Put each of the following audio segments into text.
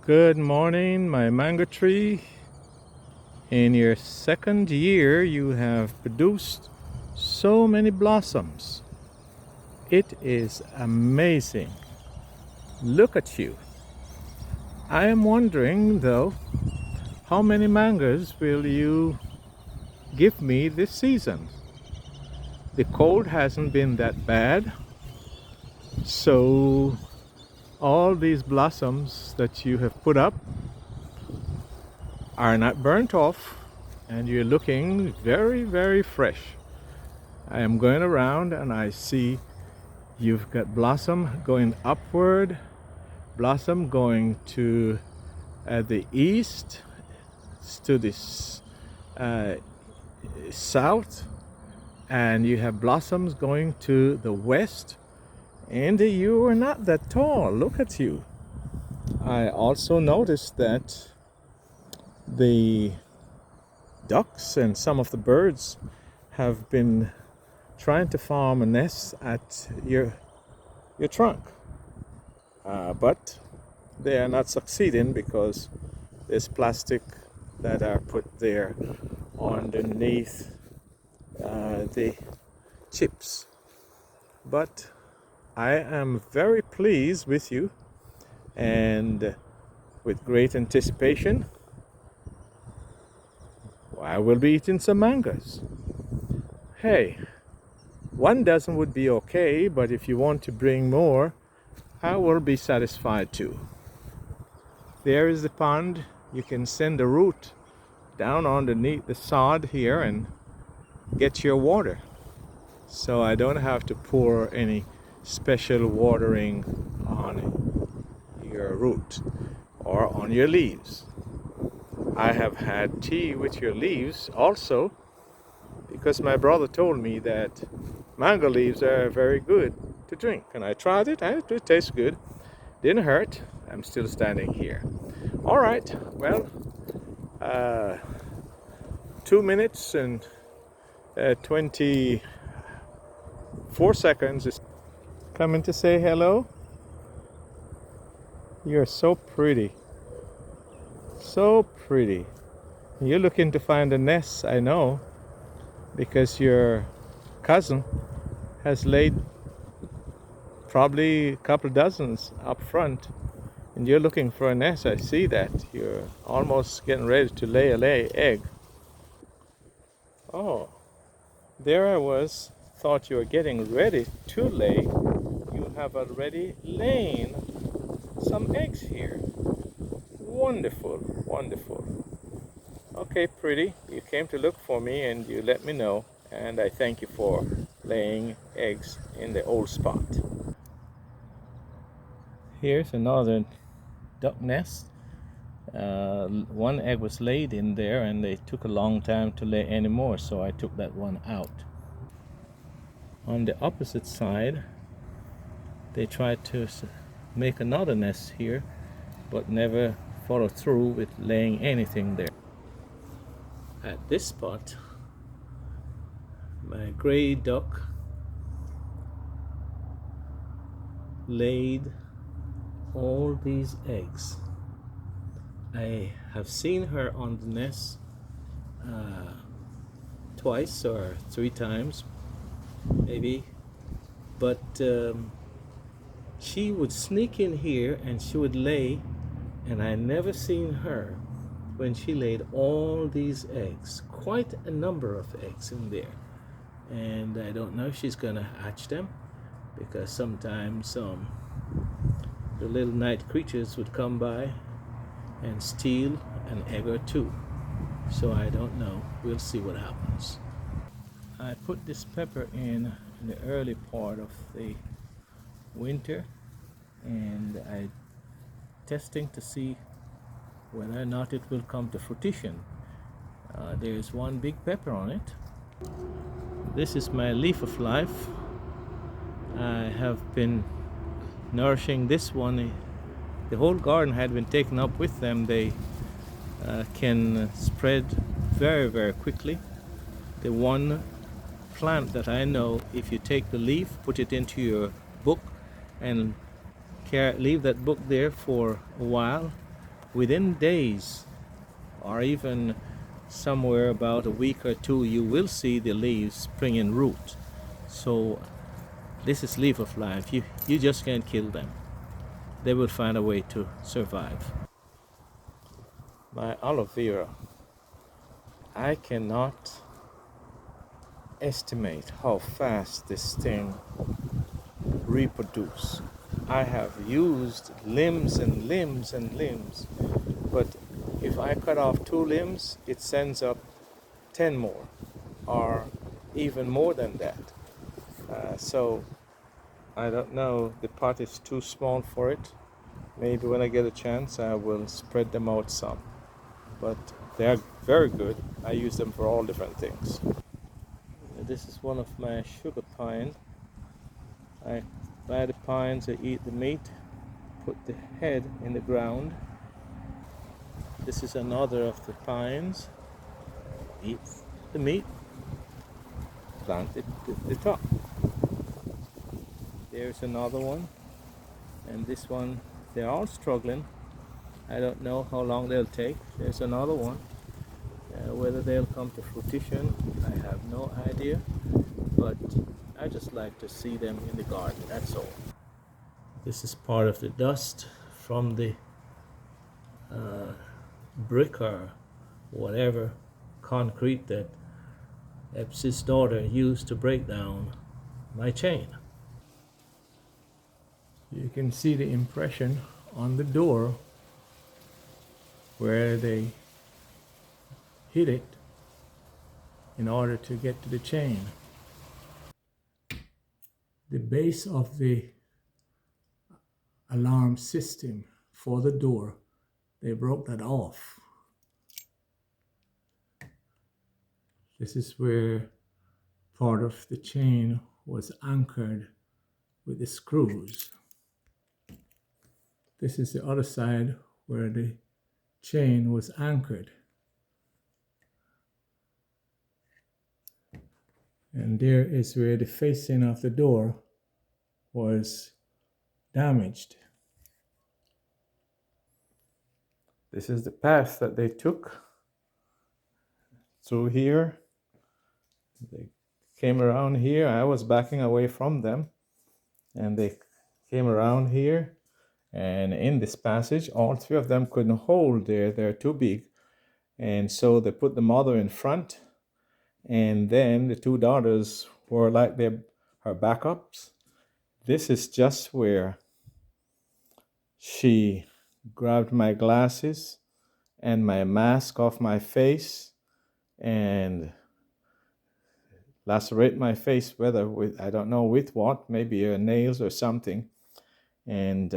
Good morning, my mango tree. In your second year, you have produced so many blossoms. It is amazing. Look at you. I am wondering, though, how many mangoes will you give me this season? The cold hasn't been that bad, so all these blossoms that you have put up are not burnt off, and you're looking very, very fresh. I am going around and I see you've got blossom going upward, blossom going to the east, to the uh, south, and you have blossoms going to the west. And you are not that tall. Look at you. I also noticed that the ducks and some of the birds have been trying to form a nest at your trunk, but they are not succeeding because there's plastic that are put there underneath the chips. But I am very pleased with you, and with great anticipation I will be eating some mangoes. Hey, 1 dozen would be okay, but if you want to bring more, I will be satisfied too. There is the pond. You can send a root down underneath the sod here and get your water. So I don't have to pour any special watering on your root or on your leaves. I have had tea with your leaves also, because my brother told me that mango leaves are very good to drink, and I tried it and it tastes good. Didn't hurt. I'm still standing here. All right, well, 2 minutes and 24 seconds is coming to say hello. You're so pretty. So pretty. You're looking to find a nest, I know, because your cousin has laid probably a couple dozens up front, and you're looking for a nest. I see that. You're almost getting ready to lay an egg. Oh, there I was. Thought you were getting ready to lay. You have already laid some eggs here. Wonderful, wonderful. Okay, pretty. You came to look for me and you let me know, and I thank you for laying eggs in the old spot. Here's another duck nest. One egg was laid in there and they took a long time to lay any more, so I took that one out. On the opposite side, they tried to make another nest here, but never followed through with laying anything there. At this spot, my gray duck laid all these eggs. I have seen her on the nest twice or 3 times maybe, but she would sneak in here and she would lay, and I never seen her when she laid all these eggs, quite a number of eggs in there. And I don't know if she's gonna hatch them, because sometimes the little night creatures would come by and steal an egg or two. So I don't know. We'll see what happens. I put this pepper in the early part of the winter, and I testing to see whether or not it will come to fruition. There's one big pepper on it. This is my leaf of life. I have been nourishing this one. The whole garden had been taken up with them. They can spread very, very quickly. The one plant that I know, if you take the leaf, put it into your book, and leave that book there for a while, within days or even somewhere about a week or two, you will see the leaves springing root. So this is leaf of life. You just can't kill them. They will find a way to survive. My aloe vera, I cannot estimate how fast this thing reproduce. I have used limbs and limbs and limbs, but if I cut off 2 limbs, it sends up 10 more, or even more than that. So I don't know, the pot is too small for it. Maybe when I get a chance, I will spread them out some. But they are very good. I use them for all different things. This is one of my sugar pine. I buy the pines, I eat the meat, put the head in the ground. This is another of the pines. Eat the meat, plant the top. There's another one, and this one, they're all struggling. I don't know how long they'll take. There's another one. Whether they'll come to fruition, I have no idea, but I just like to see them in the garden, that's all. This is part of the dust from the brick or whatever concrete that Eps's daughter used to break down my chain. You can see the impression on the door where they hit it in order to get to the chain. The base of the alarm system for the door, they broke that off. This is where part of the chain was anchored with the screws. This is the other side where the chain was anchored. And there is where the facing of the door was damaged. This is the path that they took through here. They came around here. I was backing away from them, and they came around here. And in this passage, all 3 of them couldn't hold there. They're too big. And so they put the mother in front, and then the 2 daughters were like her backups. This is just where she grabbed my glasses and my mask off my face and lacerate my face, whether with, I don't know with what, maybe nails or something. And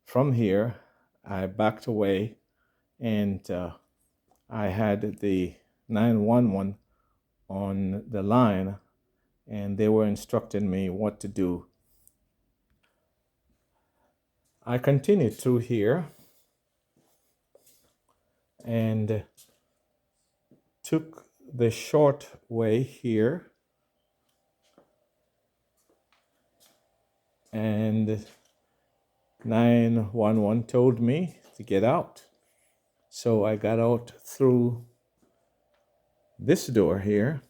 from here, I backed away, and I had the 911 on the line, and they were instructing me what to do. I continued through here and took the short way here, and 911 told me to get out. So I got out through this door here,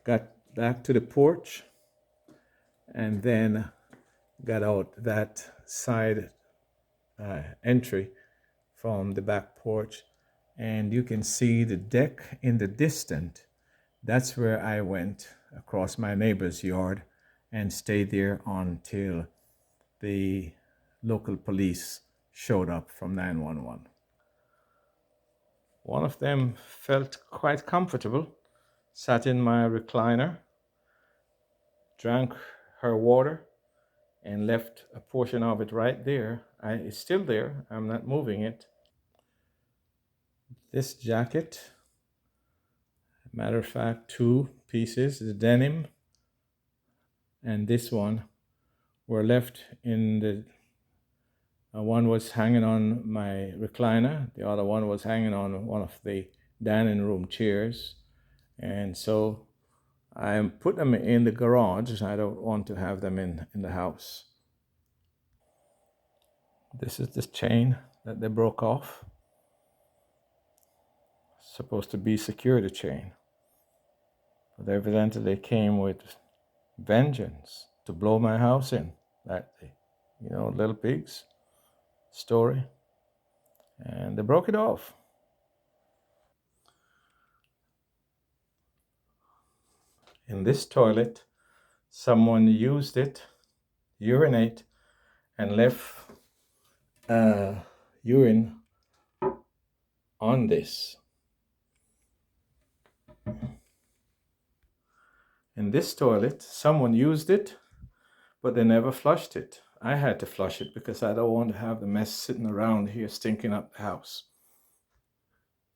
got back to the porch, and then got out that side entry from the back porch, and you can see the deck in the distance. That's where I went across my neighbor's yard and stayed there until the local police showed up from 911. One of them felt quite comfortable, sat in my recliner, drank her water, and left a portion of it right there. It's still there. I'm not moving it. This jacket, matter of fact, 2 pieces, the denim and this one, were left in the one was hanging on my recliner, the other one was hanging on one of the dining room chairs, and so I put them in the garage. I don't want to have them in the house. This is the chain that they broke off. Supposed to be security chain. But evidently they came with vengeance to blow my house in that day. You know, Little Pigs story. And they broke it off. In this toilet, someone used it, urinate, and left urine on this. In this toilet, someone used it, but they never flushed it. I had to flush it because I don't want to have the mess sitting around here stinking up the house.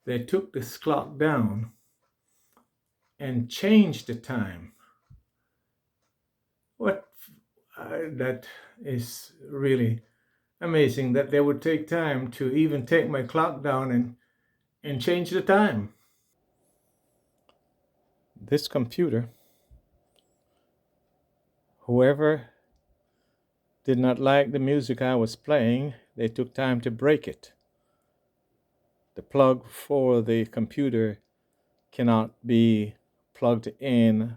They took this clock down and changed the time. That is really amazing that they would take time to even take my clock down and change the time. This computer, whoever did not like the music I was playing, they took time to break it. The plug for the computer cannot be plugged in.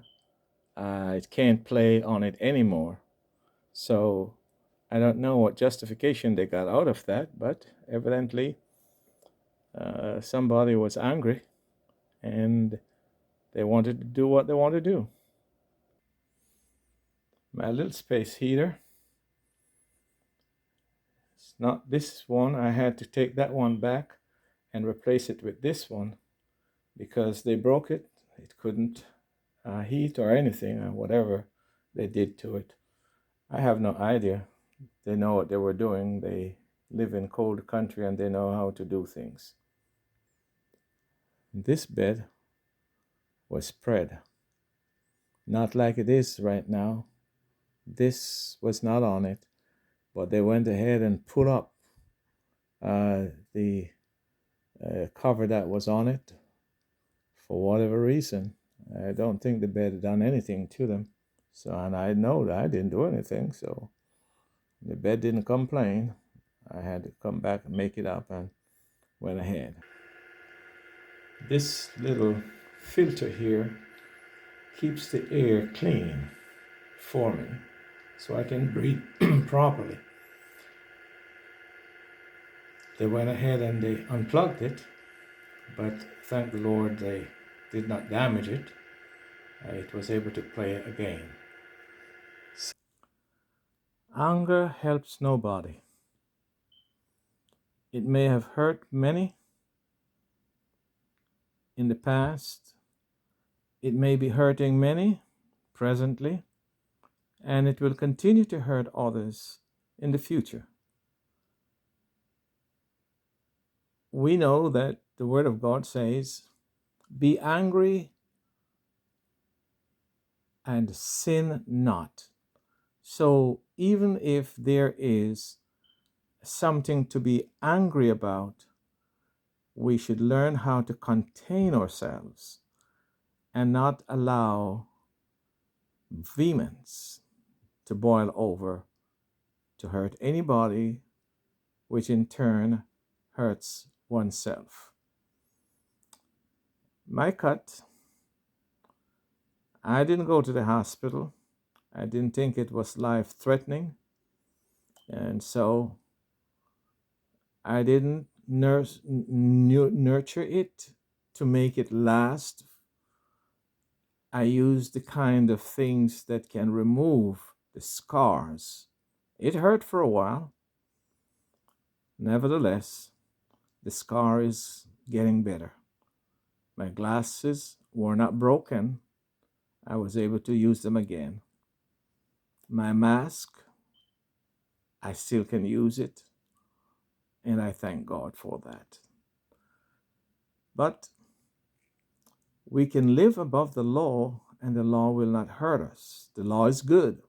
It can't play on it anymore. So I don't know what justification they got out of that, but evidently somebody was angry and they wanted to do what they want to do. My little space heater. It's not this one. I had to take that one back and replace it with this one because they broke it. It couldn't heat or anything or whatever they did to it. I have no idea. They know what they were doing. They live in cold country and they know how to do things. This bed was spread, not like it is right now. This was not on it, but they went ahead and put up the cover that was on it for whatever reason. I don't think the bed had done anything to them. So, and I know that I didn't do anything, so the bed didn't complain. I had to come back and make it up and went ahead. This little filter here keeps the air clean for me so I can breathe properly. They went ahead and they unplugged it, but thank the Lord they did not damage it. It was able to play again. Anger helps nobody. It may have hurt many in the past. It may be hurting many presently, and it will continue to hurt others in the future. We know that the Word of God says, "Be angry and sin not." So even if there is something to be angry about, we should learn how to contain ourselves and not allow vehemence to boil over to hurt anybody, which in turn hurts oneself. My cut, I didn't go to the hospital. I didn't think it was life threatening. And so I didn't nurture it to make it last. I used the kind of things that can remove the scars. It hurt for a while. Nevertheless, the scar is getting better. My glasses were not broken. I was able to use them again. My mask, I still can use it, and I thank God for that. But we can live above the law, and the law will not hurt us. The law is good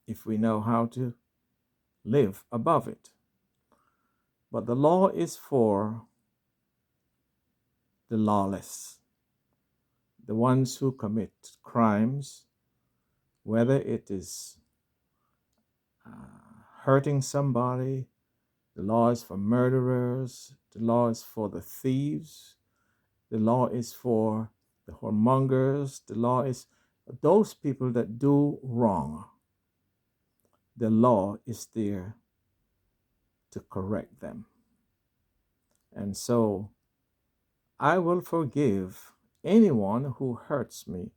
if we know how to live above it. But the law is for the lawless, the ones who commit crimes, whether it is hurting somebody. The law is for murderers. The law is for the thieves. The law is for the whoremongers. The law is those people that do wrong. The law is there to correct them. And so I will forgive anyone who hurts me,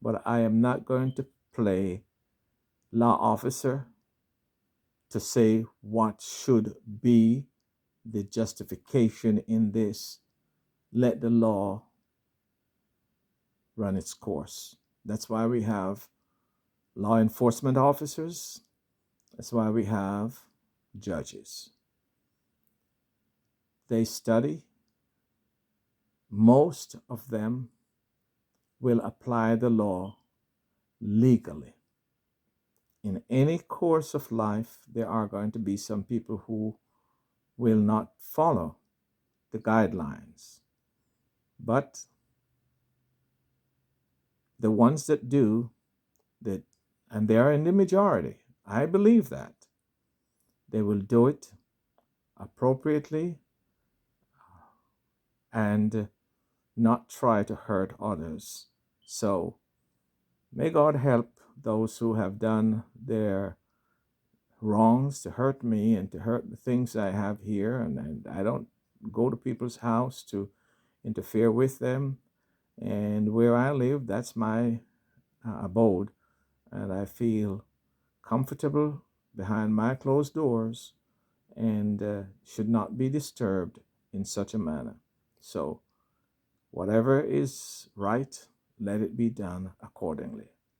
but I am not going to play law officer to say what should be the justification in this. Let the law run its course. That's why we have law enforcement officers. That's why we have judges. They study. Most of them will apply the law legally. In any course of life, there are going to be some people who will not follow the guidelines. But the ones that do, and they are in the majority, I believe that, they will do it appropriately and not try to hurt others. So may God help those who have done their wrongs to hurt me and to hurt the things I have here. And I don't go to people's house to interfere with them. And where I live, that's my abode. And I feel comfortable behind my closed doors and should not be disturbed in such a manner. So whatever is right, let it be done accordingly.